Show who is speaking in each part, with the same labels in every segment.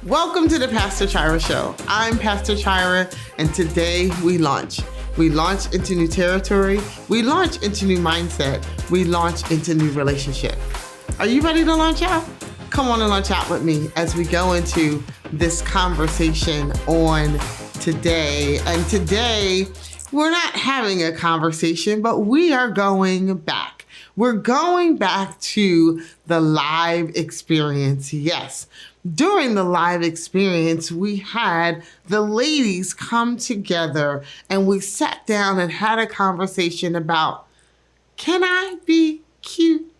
Speaker 1: Welcome to the Pastor Chira Show. I'm Pastor Chira, and today we launch. We launch into new territory. We launch into new mindset. We launch into new relationship. Are you ready to launch out? Come on and launch out with me as we go into this conversation on today. And today, we're not having a conversation, but we are going back. We're going back to the live experience. Yes. During the live experience, we had the ladies come together and we sat down and had a conversation about, can I be cute?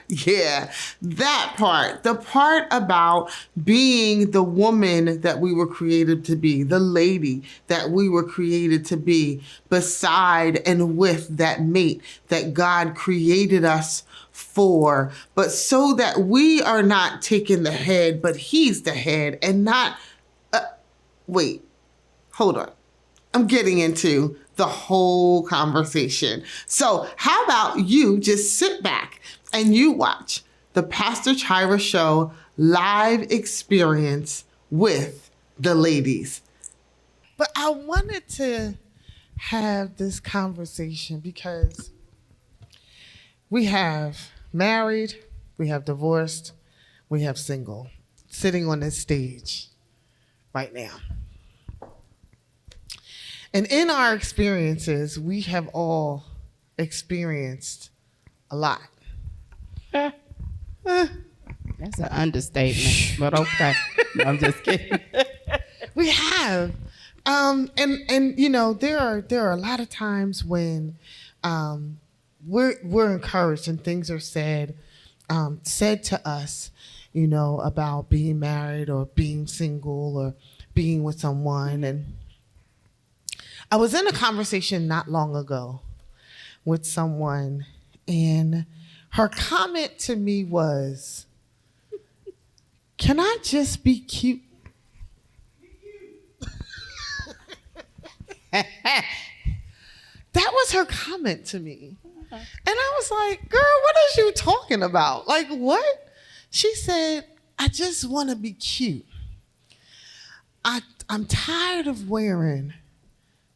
Speaker 1: Yeah, that part. The part about being the woman that we were created to be, the lady that we were created to be, beside and with that mate that God created us for, but so that we are not taking the head, but he's the head and not, wait, hold on. I'm getting into the whole conversation. So how about you just sit back and you watch the Pastor Chira Show live experience with the ladies. But I wanted to have this conversation because we have married, we have divorced, we have single sitting on this stage right now. And in our experiences, we have all experienced a lot.
Speaker 2: That's an understatement, but okay. No, I'm just kidding.
Speaker 1: We have. And you know, there are a lot of times when we're encouraged and things are said to us, you know, about being married or being single or being with someone. And I was in a conversation not long ago with someone, and her comment to me was, can I just be cute? That was her comment to me. And I was like, girl, what is you talking about? Like, what? She said, I just want to be cute. I'm tired of wearing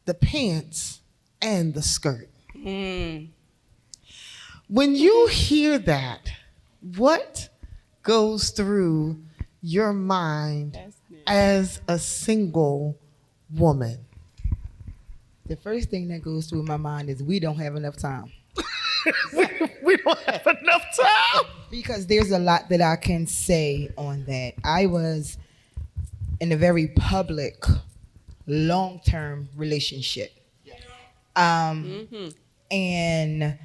Speaker 1: the pants and the skirt. When you hear that, what goes through your mind as a single woman?
Speaker 3: The first thing that goes through my mind is we don't have enough time.
Speaker 1: We don't have enough time.
Speaker 3: Because there's a lot that I can say on that. I was in a very public, long-term relationship. And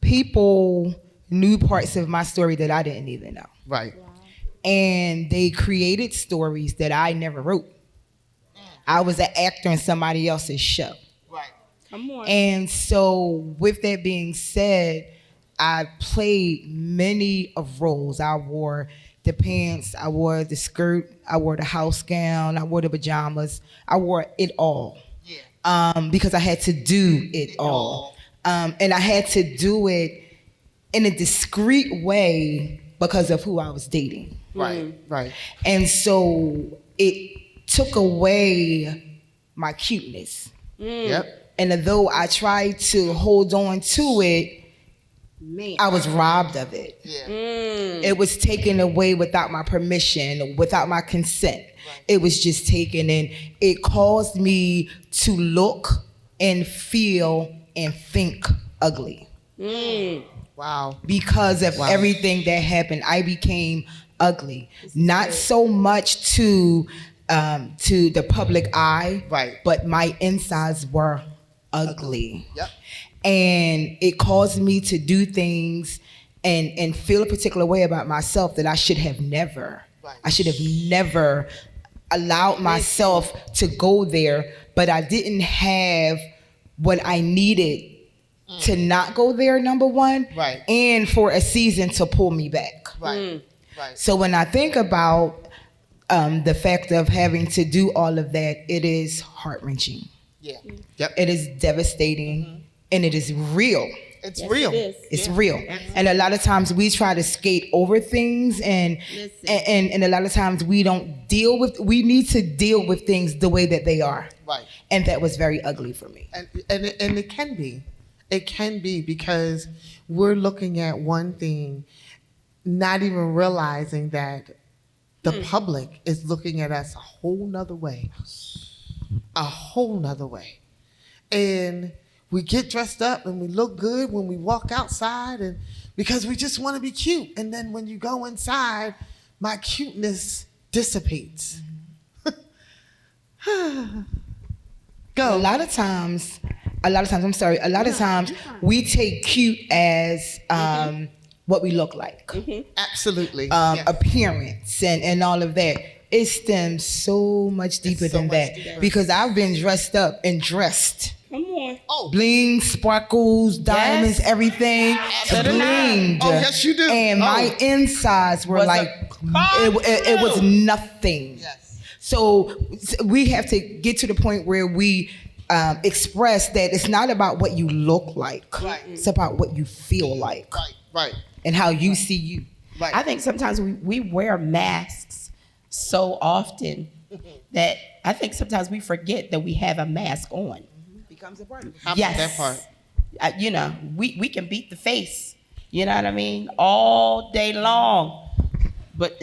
Speaker 3: people knew parts of my story that I didn't even know.
Speaker 1: Right.
Speaker 3: And they created stories that I never wrote. I was an actor in somebody else's show.
Speaker 1: Right.
Speaker 2: Come on.
Speaker 3: And so with that being said, I played many of roles. I wore the pants, I wore the skirt, I wore the house gown, I wore the pajamas. I wore it all. Yeah. Because I had to do it all. And I had to do it in a discreet way because of who I was dating.
Speaker 1: Right. Right.
Speaker 3: And so it took away my cuteness.
Speaker 1: Yep.
Speaker 3: And although I tried to hold on to it, I was robbed of it.
Speaker 1: Yeah.
Speaker 3: It was taken away without my permission, without my consent. Right. It was just taken, and it caused me to look and feel and think ugly.
Speaker 1: Wow.
Speaker 3: Because of everything that happened, I became ugly. Not so much to the public eye,
Speaker 1: right,
Speaker 3: but my insides were ugly.
Speaker 1: Yep.
Speaker 3: And it caused me to do things and feel a particular way about myself that I should have never. Right. I should have never allowed myself to go there, but I didn't have what I needed to not go there, number one,
Speaker 1: right,
Speaker 3: and for a season to pull me back.
Speaker 1: Right. Right.
Speaker 3: So when I think about the fact of having to do all of that, it is heart-wrenching.
Speaker 1: Yeah. Yep.
Speaker 3: It is devastating, and it is real.
Speaker 1: It's
Speaker 2: Yes,
Speaker 1: real.
Speaker 2: it is.
Speaker 3: It's
Speaker 2: Yeah.
Speaker 3: real. And a lot of times we try to skate over things and
Speaker 2: Listen.
Speaker 3: and a lot of times we need to deal with things the way that they are.
Speaker 1: Right.
Speaker 3: And that was very ugly for me.
Speaker 1: And it can be. It can be because we're looking at one thing, not even realizing that the public is looking at us a whole nother way. A whole nother way. And we get dressed up and we look good when we walk outside and because we just want to be cute. And then when you go inside, my cuteness dissipates. Go.
Speaker 3: A lot of times we take cute as what we look like.
Speaker 1: Absolutely. Yes.
Speaker 3: Appearance and all of that. It stems so much deeper
Speaker 1: so
Speaker 3: than
Speaker 1: much
Speaker 3: that.
Speaker 1: deeper.
Speaker 3: Because I've been dressed up and dressed.
Speaker 2: Come on.
Speaker 1: Oh,
Speaker 3: Bling, sparkles, diamonds, everything. Blinged.
Speaker 1: Oh, yes, you do.
Speaker 3: And my insides were like, it was nothing.
Speaker 1: Yes.
Speaker 3: So we have to get to the point where we express that it's not about what you look like.
Speaker 1: Right.
Speaker 3: It's about what you feel like
Speaker 1: Right.
Speaker 3: and how you see you.
Speaker 1: Right.
Speaker 2: I think sometimes we wear masks so often that I think sometimes we forget that we have a mask on.
Speaker 3: Becomes a part of it.
Speaker 1: How about
Speaker 2: Yes.
Speaker 1: that part?
Speaker 2: You know, we can beat the face, you know what I mean, all day long. But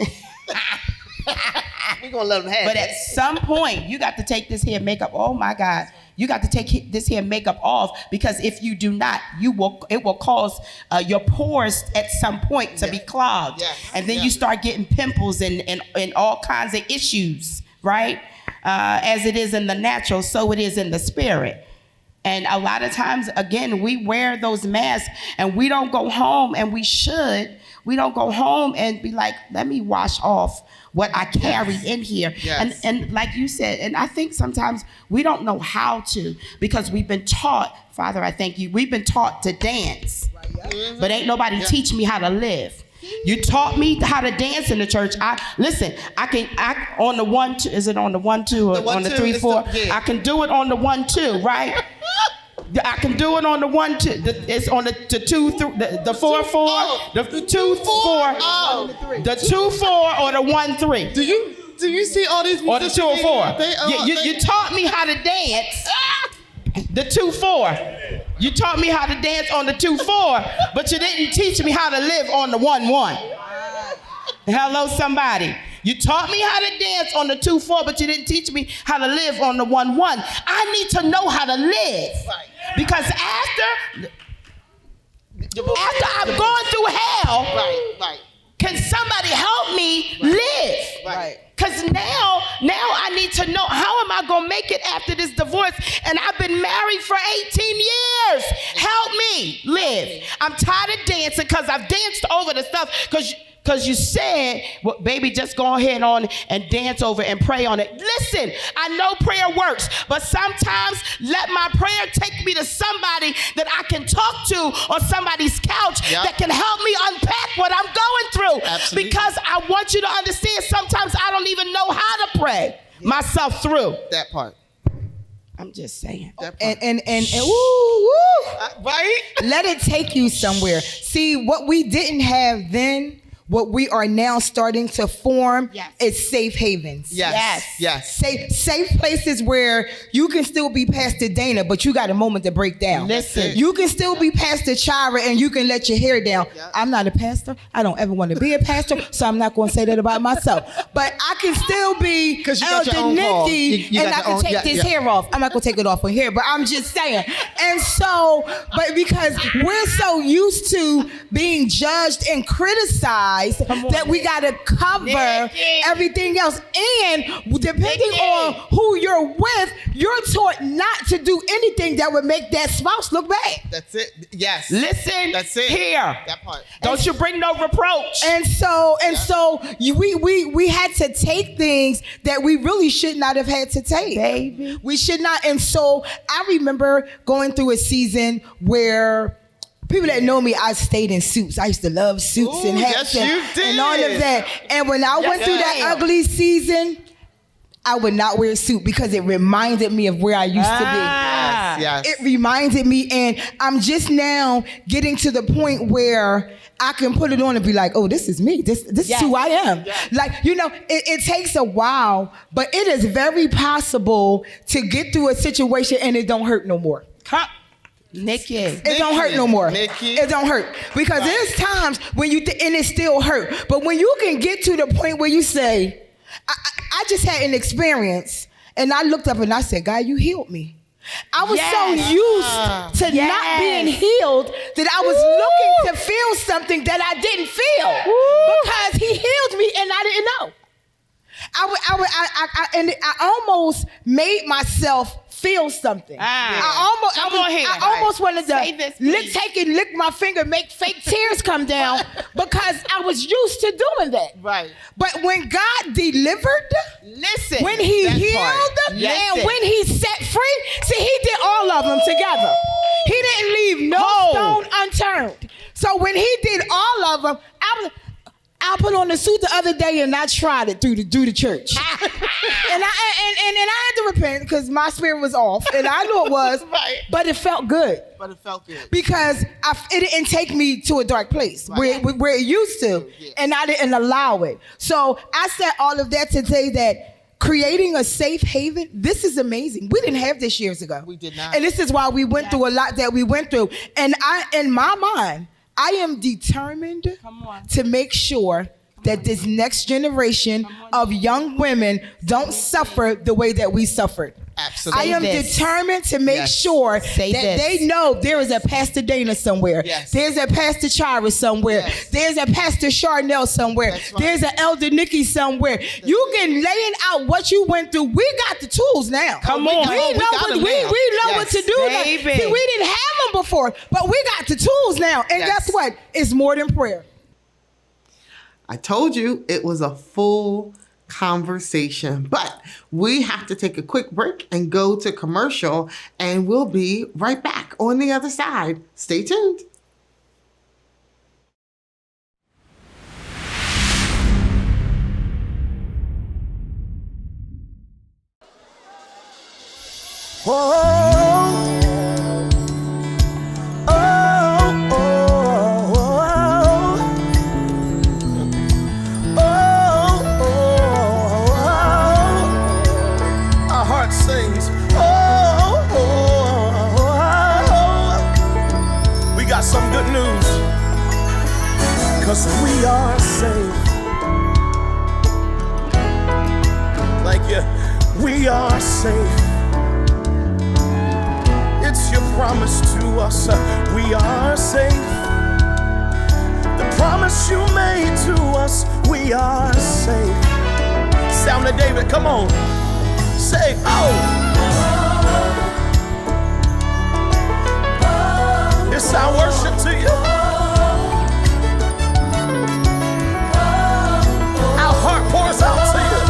Speaker 1: We're going to let them have
Speaker 2: but at some point, you got to take this here makeup. Oh my God. You got to take this here makeup off because if you do not, it will cause your pores at some point to be clogged.
Speaker 1: Yes.
Speaker 2: And then you start getting pimples and all kinds of issues, right? As it is in the natural, so it is in the spirit. And a lot of times, again, we wear those masks and we don't go home, and we should. We don't go home and be like, let me wash off what I carried in here.
Speaker 1: Yes.
Speaker 2: And like you said, and I think sometimes we don't know how to because we've been taught, Father, I thank you, we've been taught to dance. But ain't nobody teach me how to live. You taught me how to dance in the church. I on the 1 2, is it on the 1 2 or on the 3 4? I can do it on the 1 2, right? I can do it on the 1 2. It's on the 2 the 4 4, the 2 4, the 2 4 or the 1 3.
Speaker 1: Do you see all these
Speaker 2: Or the 2 or 4.
Speaker 1: musicians?
Speaker 2: You taught me how to dance. The 2 4. You taught me how to dance on the 2 4, but you didn't teach me how to live on the 1 1. Hello, somebody. You taught me how to dance on the 2 4, but you didn't teach me how to live on the 1 1. I need to know how to live. Because after I've gone through hell,
Speaker 1: Right.
Speaker 2: can somebody help me live?
Speaker 1: Right.
Speaker 2: Because now I need to know, how am I going to make it after this divorce? And I've been married for 18 years. Help me live. I'm tired of dancing because I've danced over the stuff because you said, well, baby, just go ahead on and dance over and pray on it. Listen, I know prayer works, but sometimes let my prayer take me to somebody that I can talk to on somebody's couch that can help me unpack what I'm going through.
Speaker 1: Absolutely.
Speaker 2: Because I want you to understand, sometimes I don't even know how to pray myself through.
Speaker 1: That part.
Speaker 2: I'm just saying.
Speaker 1: That part.
Speaker 3: And woo,
Speaker 1: right?
Speaker 3: let it take you somewhere. See, what we didn't have then, what we are now starting to form is safe havens.
Speaker 1: Yes.
Speaker 3: Safe places where you can still be Pastor Dayna, but you got a moment to break down.
Speaker 2: Listen.
Speaker 3: You can still be Pastor Chira and you can let your hair down. I'm not a pastor. I don't ever want to be a pastor, so I'm not going to say that about myself. But I can still be
Speaker 1: 'Cause you got your
Speaker 3: Elder
Speaker 1: own call.
Speaker 3: Nikki
Speaker 1: You
Speaker 3: and
Speaker 1: got
Speaker 3: I
Speaker 1: your
Speaker 3: can
Speaker 1: own-
Speaker 3: take this hair off. I'm not going to take it off on here, but I'm just saying. And so, but because we're so used to being judged and criticized that we got to cover
Speaker 2: Nikki.
Speaker 3: everything else. And depending on who you're with, you're taught not to do anything that would make that spouse look bad.
Speaker 1: That's it. Yes.
Speaker 2: Listen,
Speaker 1: That's it.
Speaker 2: here.
Speaker 1: That part.
Speaker 2: Don't you bring no reproach.
Speaker 3: And so we had to take things that we really should not have had to take.
Speaker 2: Baby.
Speaker 3: We should not. And so I remember going through a season where people that know me, I stayed in suits. I used to love suits and hats and all of that. And when I went through that ugly season, I would not wear a suit because it reminded me of where I used to be.
Speaker 1: Yes.
Speaker 3: It reminded me, and I'm just now getting to the point where I can put it on and be like, oh, this is me. This is who I am.
Speaker 1: Yes.
Speaker 3: Like, it takes a while, but it is very possible to get through a situation and it don't hurt no more.
Speaker 2: Nikki.
Speaker 3: It don't hurt no more.
Speaker 1: Nikki.
Speaker 3: It don't hurt. Because there's times when and it still hurt. But when you can get to the point where you say, I just had an experience, and I looked up and I said, God, you healed me. I was so used to not being healed that I was looking to feel something that I didn't feel because he healed me and I didn't know. I almost made myself feel something. I almost wanted to lick my finger, make fake tears come down because I was used to doing that.
Speaker 1: Right.
Speaker 3: But when God delivered, when he healed, and when he set free, see, he did all of them together. He didn't leave no stone unturned. So when he did all of them, I put on the suit the other day and I tried it through the church. and I had to repent because my spirit was off and I knew it was, but it felt good. Because it didn't take me to a dark place where it used to, and I didn't allow it. So I said all of that to say that creating a safe haven, this is amazing. We didn't have this years ago.
Speaker 1: We did not.
Speaker 3: And this is why we went through a lot that we went through. And in my mind, I am determined to make sure that this next generation of young women don't suffer the way that we suffered.
Speaker 1: Absolutely.
Speaker 3: I am determined to make sure that they know there is a Pastor Dayna somewhere.
Speaker 1: Yes.
Speaker 3: There's a Pastor Chira somewhere.
Speaker 1: Yes.
Speaker 3: There's a Pastor Charnel somewhere.
Speaker 1: That's right.
Speaker 3: There's an Elder Nikki somewhere. You can laying out what you went through. We got the tools now.
Speaker 2: Come on.
Speaker 3: We know what to do now.
Speaker 2: Baby.
Speaker 3: See, we didn't have them before, but we got the tools now. And guess what? It's more than prayer.
Speaker 1: I told you it was a full conversation, but we have to take a quick break and go to commercial, and we'll be right back on the other side. Stay tuned.
Speaker 4: Some good news, 'cause we are safe. Thank you. We are safe. It's your promise to us. We are safe. The promise you made to us. We are safe. Sound of David, come on. Say, it's our worship to you. Our heart pours out to you.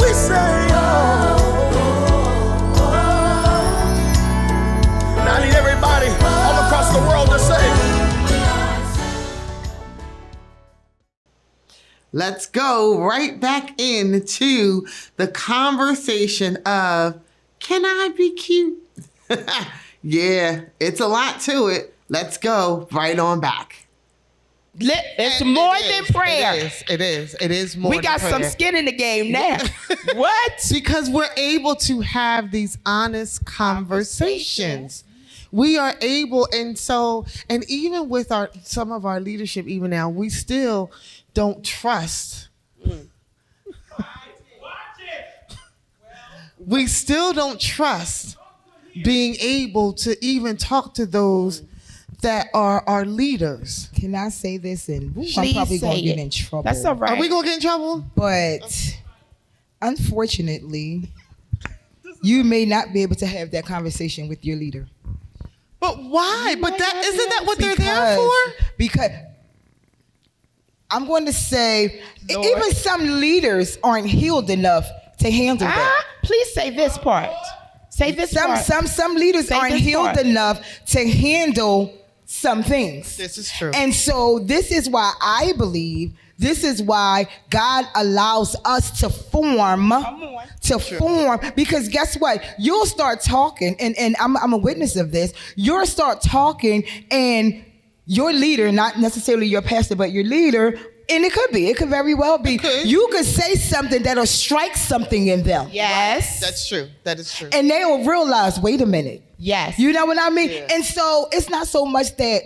Speaker 4: We say, Now I need everybody all across the world to say.
Speaker 1: Let's go right back into the conversation of, can I be cute? Yeah, it's a lot to it. Let's go right on back.
Speaker 2: It's more than prayer.
Speaker 1: It is more
Speaker 2: We
Speaker 1: than
Speaker 2: got
Speaker 1: prayer.
Speaker 2: some skin in the game now. What?
Speaker 1: Because we're able to have these honest conversations. We are able, and even with some of our leadership, even now, we still don't trust. We still don't trust being able to even talk to those that are our leaders.
Speaker 3: Can I say this? And I'm
Speaker 2: Please
Speaker 3: probably going to
Speaker 2: say
Speaker 3: get
Speaker 2: it.
Speaker 3: in trouble.
Speaker 2: That's all right.
Speaker 1: Are we going to get in trouble?
Speaker 3: But unfortunately, you may not be able to have that conversation with your leader.
Speaker 1: But why? But isn't that what they're there for?
Speaker 3: Because I'm going to say, even some leaders aren't healed enough to handle that.
Speaker 2: Please say this part. Say this part.
Speaker 3: Some leaders aren't healed enough to handle some things.
Speaker 1: This is true.
Speaker 3: And so this is why I believe, this is why God allows us to form, because guess what? You'll start talking, and I'm a witness of this. You'll start talking, and your leader, not necessarily your pastor, but your leader, and it could very well be, you could say something that'll strike something in them.
Speaker 2: Yes.
Speaker 1: That's true. That is true.
Speaker 3: And they will realize, wait a minute.
Speaker 2: Yes.
Speaker 3: You know what I mean?
Speaker 1: Yeah.
Speaker 3: And so it's not so much that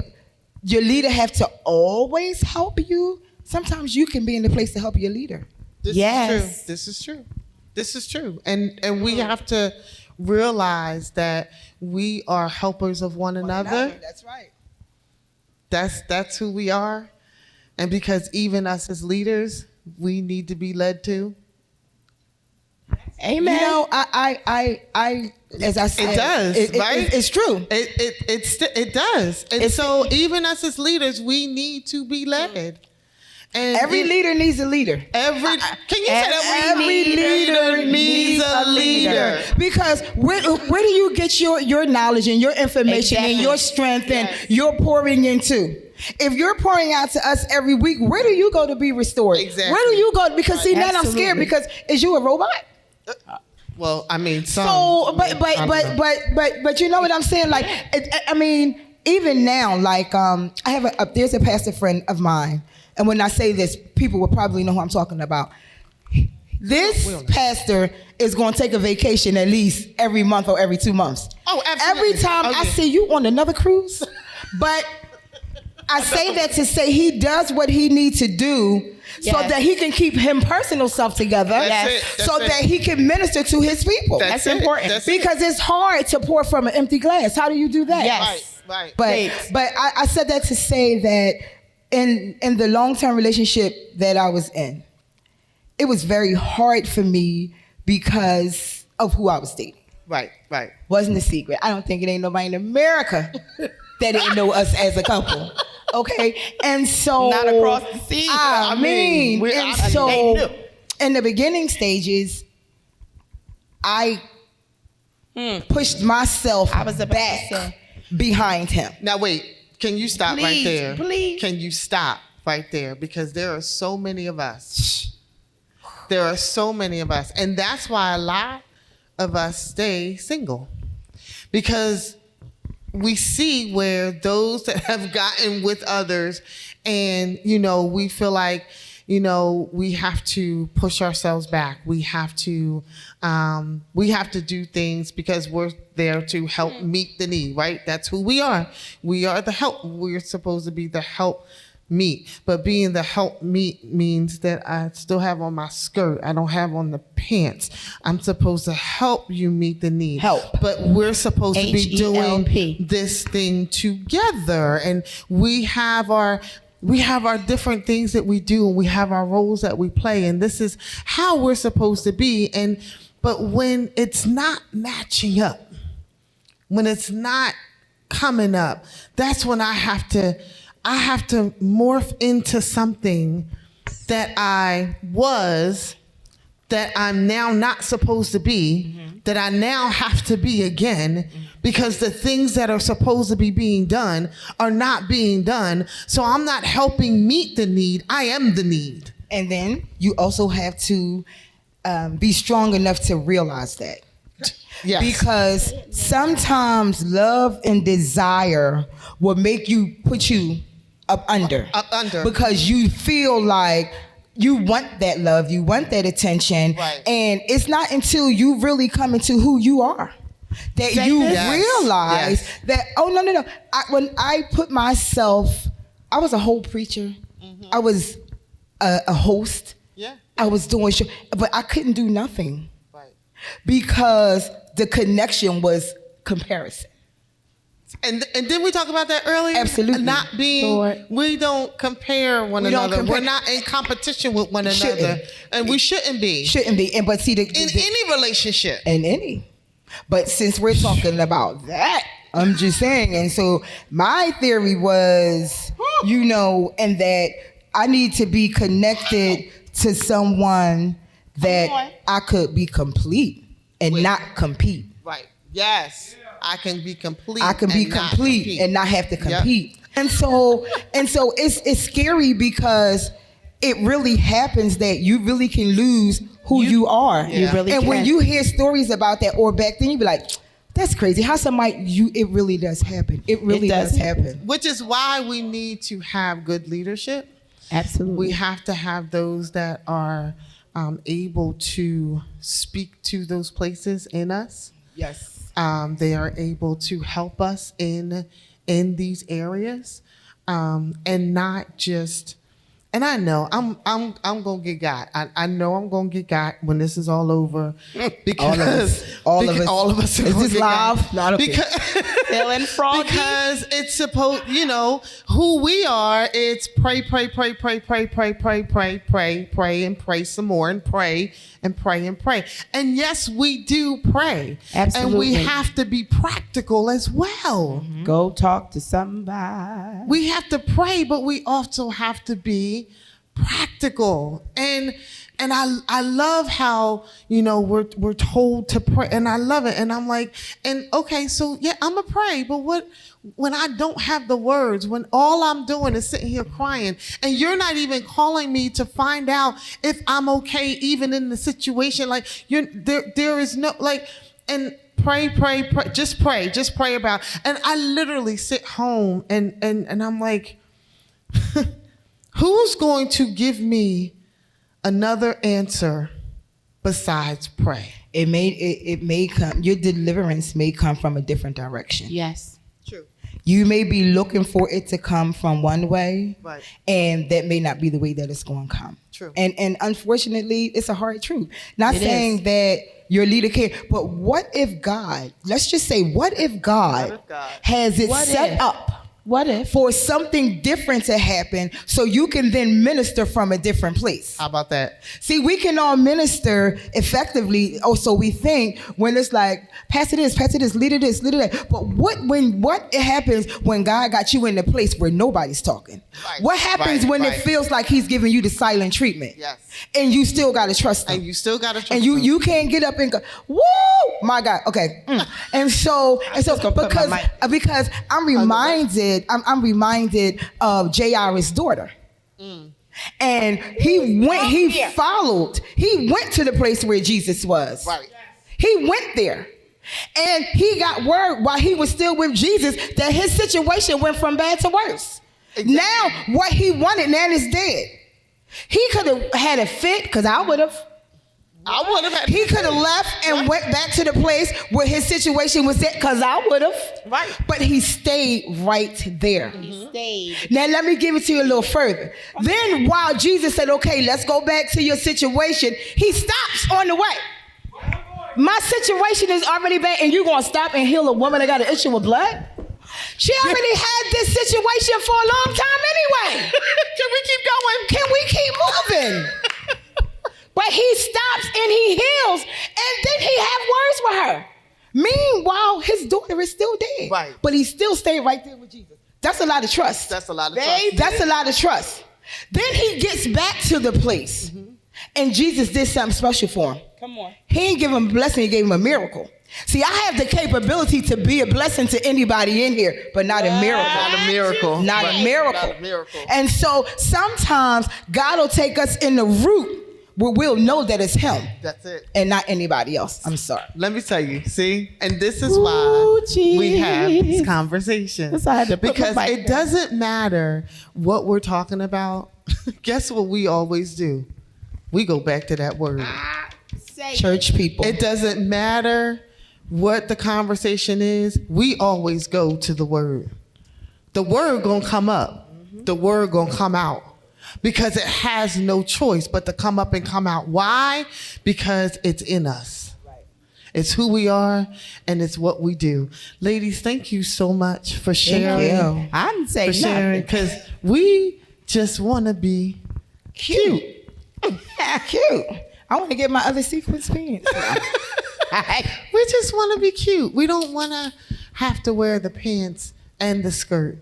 Speaker 3: your leader have to always help you. Sometimes you can be in the place to help your leader.
Speaker 1: This is true. This is true. And we have to realize that we are helpers of one another.
Speaker 3: That's right.
Speaker 1: That's who we are. And because even us as leaders, we need to be led too.
Speaker 2: Amen.
Speaker 3: You know, I as I said,
Speaker 1: it does, right?
Speaker 3: It's true.
Speaker 1: It does. And so even us as leaders, we need to be led. And
Speaker 3: every leader needs a leader.
Speaker 1: Can you say that? Every leader needs a leader.
Speaker 3: Because where do you get your knowledge and your information and your strength and your pouring into? If you're pouring out to us every week, where do you go to be restored?
Speaker 1: Exactly.
Speaker 3: Where do you go? Because see, now I'm scared because is you a robot?
Speaker 1: Well, I mean,
Speaker 3: but you know what I'm saying? Like, I mean, even now, like, I have there's a pastor friend of mine, and when I say this, people will probably know who I'm talking about. This pastor is going to take a vacation at least every month or every 2 months.
Speaker 1: Oh, absolutely.
Speaker 3: Every time I see you on another cruise, but I say that to say he does what he needs to do so that he can keep him personal self together, that he can minister to his people.
Speaker 2: That's important.
Speaker 3: Because it's hard to pour from an empty glass. How do you do that?
Speaker 2: Yes.
Speaker 1: Right.
Speaker 3: But I said that to say that in the long-term relationship that I was in, it was very hard for me because of who I was dating.
Speaker 1: Right.
Speaker 3: Wasn't a secret. I don't think it ain't nobody in America that didn't know us as a couple. Okay, and so
Speaker 2: not across the sea.
Speaker 3: I mean,
Speaker 2: so
Speaker 3: in the beginning stages, I pushed myself back behind him.
Speaker 1: Now wait, can you stop right there?
Speaker 2: Please.
Speaker 1: Can you stop right there? Because there are so many of us. There are so many of us, and that's why a lot of us stay single, because we see where those that have gotten with others, and we feel like we have to push ourselves back. We have to do things because we're there to help meet the need, right? That's who we are. We are the help. We're supposed to be the help meet. But being the help meet means that I still have on my skirt. I don't have on the pants. I'm supposed to help you meet the need. But we're supposed to be doing this thing together. And we have our different things that we do, and we have our roles that we play, and this is how we're supposed to be. But when it's not matching up, when it's not coming up, that's when I have to morph into something that that I'm now not supposed to be, that I now have to be again, because the things that are supposed to be being done are not being done. So I'm not helping meet the need. I am the need.
Speaker 3: And then you also have to be strong enough to realize that.
Speaker 1: Yes.
Speaker 3: Because sometimes love and desire will make you put you up under. Because you feel like you want that love, you want that attention.
Speaker 1: Right.
Speaker 3: And it's not until you really come into who you are that you realize that, oh, no. When I put myself, I was a whole preacher. Mm-hmm. I was a host.
Speaker 1: Yeah.
Speaker 3: I was doing show, but I couldn't do nothing.
Speaker 1: Right.
Speaker 3: Because the connection was comparison.
Speaker 1: And didn't we talk about that earlier?
Speaker 3: Absolutely.
Speaker 1: We don't compare one another. We're not in competition with one another. And we shouldn't be.
Speaker 3: And but see,
Speaker 1: in any relationship.
Speaker 3: But since we're talking about that, I'm just saying. And so my theory was, and that I need to be connected to someone that I could be complete and not compete.
Speaker 1: Right. Yes. I can be complete.
Speaker 3: I can be complete and not have to compete.
Speaker 1: Yep.
Speaker 3: And so it's scary because it really happens that you really can lose who you are.
Speaker 2: You really
Speaker 3: and
Speaker 2: can.
Speaker 3: when you hear stories about that, or back then, you be like, that's crazy. How it really does happen. It really does happen.
Speaker 1: Which is why we need to have good leadership.
Speaker 2: Absolutely.
Speaker 1: We have to have those that are able to speak to those places in us.
Speaker 3: Yes.
Speaker 1: They are able to help us in these areas, and not just. And I know I'm gonna get got. I know I'm gonna get got when this is all over, because all of us are
Speaker 3: Is
Speaker 1: gonna
Speaker 3: this
Speaker 1: get
Speaker 3: live?
Speaker 1: got.
Speaker 3: Not okay.
Speaker 2: Feeling froggy.
Speaker 1: Because it's supposed, who we are. It's pray, and pray some more, and pray. And yes, we do pray.
Speaker 2: Absolutely.
Speaker 1: And we have to be practical as well.
Speaker 2: Mm-hmm. Go talk to somebody.
Speaker 1: We have to pray, but we also have to be practical. And I love how, we're told to pray, and I love it. And I'm like, and okay, so yeah, I'm gonna pray, but when I don't have the words, when all I'm doing is sitting here crying, and you're not even calling me to find out if I'm okay, even in the situation, like there is no, like, and pray, just pray about, and I literally sit home and I'm like, who's going to give me another answer besides pray?
Speaker 3: It may come. Your deliverance may come from a different direction.
Speaker 2: Yes.
Speaker 1: True.
Speaker 3: You may be looking for it to come from one way,
Speaker 1: Right.
Speaker 3: and that may not be the way that it's going to come.
Speaker 1: True.
Speaker 3: And unfortunately, it's a hard truth. Not
Speaker 2: It
Speaker 3: saying
Speaker 2: is.
Speaker 3: that your leader can't, but what if God, let's just say, what if God has it
Speaker 2: What
Speaker 3: set
Speaker 2: if?
Speaker 3: up
Speaker 2: What if?
Speaker 3: for something different to happen so you can then minister from a different place?
Speaker 1: How about that?
Speaker 3: See, we can all minister effectively, or so we think, when it's like, pastor this, leader this, leader that. But what happens when God got you in a place where nobody's talking?
Speaker 1: Right,
Speaker 3: What happens
Speaker 1: right,
Speaker 3: when
Speaker 1: right.
Speaker 3: it feels like he's giving you the silent treatment?
Speaker 1: Yes.
Speaker 3: And you still got to trust him.
Speaker 1: And you still got to trust
Speaker 3: And
Speaker 1: him.
Speaker 3: you can't get up and go, woo, my God, okay. And so
Speaker 2: gonna put my
Speaker 3: because I'm reminded of Jairus' daughter. And he went to the place where Jesus was.
Speaker 1: Right.
Speaker 3: He went there. And he got word while he was still with Jesus that his situation went from bad to worse.
Speaker 1: Exactly.
Speaker 3: Now, what he wanted now is dead. He could have had a fit, because I would have. He could have left and went back to the place where his situation was at, because I would have.
Speaker 1: Right.
Speaker 3: But he stayed right there.
Speaker 2: He stayed.
Speaker 3: Now, let me give it to you a little further. Then, while Jesus said, okay, let's go back to your situation, he stops on the way. My situation is already bad, and you're going to stop and heal a woman that got an issue with blood? She already had this situation for a long time anyway.
Speaker 1: Can we keep going?
Speaker 3: Can we keep moving? But he stops and he heals, and then he have words with her. Meanwhile, his daughter is still dead.
Speaker 1: Right.
Speaker 3: But he still stayed right there with Jesus. That's a lot of trust.
Speaker 1: That's a lot of trust.
Speaker 3: That's a lot of trust. Then he gets back to the place, and Jesus did something special for him.
Speaker 2: Come on.
Speaker 3: He didn't give him a blessing, he gave him a miracle. See, I have the capability to be a blessing to anybody in here, but not a miracle.
Speaker 1: Not a miracle.
Speaker 3: Not
Speaker 1: Right.
Speaker 3: a miracle.
Speaker 1: Not a miracle.
Speaker 3: And so sometimes God will take us in the route where we'll know that it's him
Speaker 1: That's it.
Speaker 3: and not anybody else. I'm sorry.
Speaker 1: Let me tell you, see? And this is
Speaker 2: Ooh,
Speaker 1: why we have
Speaker 2: jeez.
Speaker 1: these conversations.
Speaker 2: That's why I had to put
Speaker 1: Because
Speaker 2: my mic
Speaker 1: it doesn't matter what we're talking about. Guess what we always do? We go back to that word.
Speaker 3: Church people.
Speaker 1: It doesn't matter what the conversation is. We always go to the word. The word gonna come up. The word gonna come out. Because it has no choice but to come up and come out. Why? Because it's in us. It's who we are, and it's what we do. Ladies, thank you so much for sharing.
Speaker 3: you.
Speaker 2: I didn't say
Speaker 1: For sharing,
Speaker 2: nothing.
Speaker 1: because we just want to be cute.
Speaker 3: Cute. I want to get my other sequence pants.
Speaker 1: We just want to be cute. We don't want to have to wear the pants and the skirt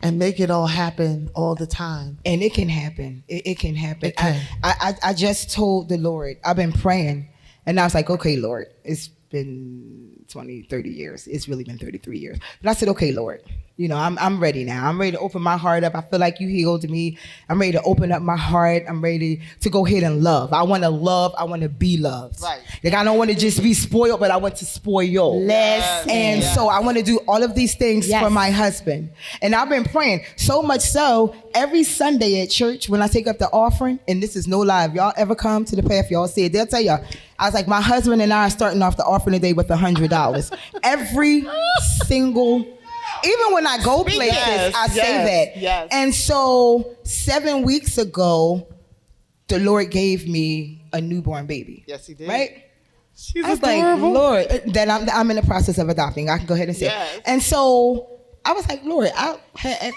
Speaker 1: and make it all happen all the time.
Speaker 3: And it can happen. It can happen.
Speaker 1: It can.
Speaker 3: I just told the Lord, I've been praying, and I was like, okay, Lord, it's been 20, 30 years. It's really been 33 years. But I said, okay, Lord, you know, I'm ready now. I'm ready to open my heart up. I feel like you healed me. I'm ready to open up my heart. I'm ready to go ahead and love. I want to love. I want to be loved.
Speaker 1: Right.
Speaker 3: Like, I don't want to just be spoiled, but I want to spoil.
Speaker 2: Listen.
Speaker 3: And so I want to do all of these things
Speaker 2: Yes.
Speaker 3: for my husband. And I've been praying so much so every Sunday at church when I take up the offering, and this is no lie, if y'all ever come to the path, y'all see it, they'll tell y'all, I was like, my husband and I are starting off the offering today with $100. Every single, even when I go places, I say that.
Speaker 1: Yes.
Speaker 3: And so 7 weeks ago, the Lord gave me a newborn baby.
Speaker 1: Yes, he did.
Speaker 3: Right?
Speaker 1: She's
Speaker 3: I was
Speaker 1: adorable.
Speaker 3: like, Lord, that I'm in the process of adopting. I can go ahead and say
Speaker 1: Yes.
Speaker 3: it. And so I was like, Lord, I had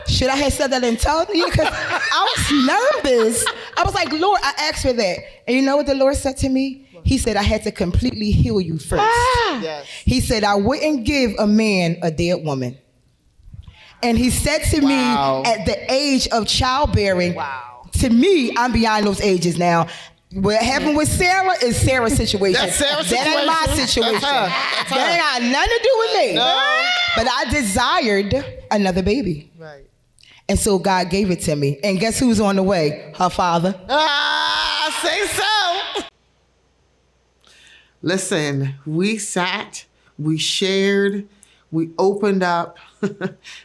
Speaker 3: should I have said that in tongue? Because I was nervous. I was like, Lord, I asked for that. And you know what the Lord said to me? He said, I had to completely heal you first.
Speaker 1: Yes.
Speaker 3: He said, I wouldn't give a man a dead woman. And he said to me at the age of childbearing, to me, I'm beyond those ages now. What happened with Sarah is Sarah's situation.
Speaker 1: That's Sarah's
Speaker 3: That ain't my situation.
Speaker 1: That's her. That's her.
Speaker 3: That ain't got nothing to do with me.
Speaker 1: No.
Speaker 3: But I desired another baby.
Speaker 1: Right.
Speaker 3: And so God gave it to me. And guess who's on the way? Her father.
Speaker 1: Say so. Listen, we sat, we shared, we opened up.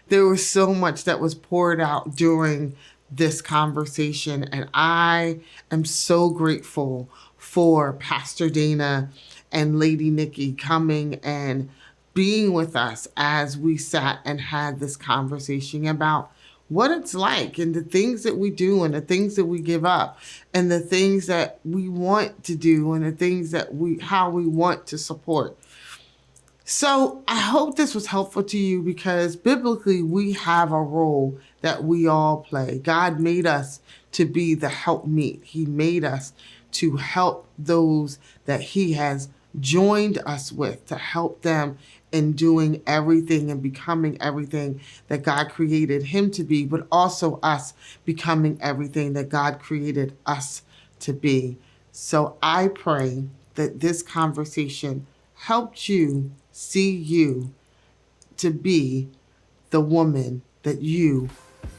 Speaker 1: There was so much that was poured out during this conversation. And I am so grateful for Pastor Dayna and Lady Nikki coming and being with us as we sat and had this conversation about what it's like and the things that we do and the things that we give up and the things that we want to do and the things that how we want to support. So I hope this was helpful to you because biblically we have a role that we all play. God made us to be the helpmeet. He made us to help those that he has joined us with, to help them in doing everything and becoming everything that God created him to be, but also us becoming everything that God created us to be. So I pray that this conversation helped you see you to be the woman that you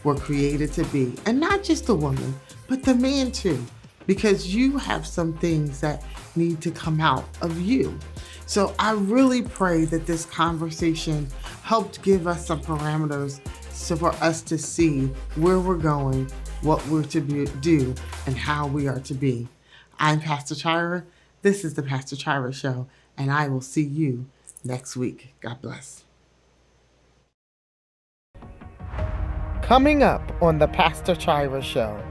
Speaker 1: were created to be. And not just the woman, but the man too, because you have some things that need to come out of you. So I really pray that this conversation helped give us some parameters so for us to see where we're going, what we're to do, and how we are to be. I'm Pastor Chira. This is the Pastor Chira Show, and I will see you next week. God bless. Coming up on the Pastor Chira Show,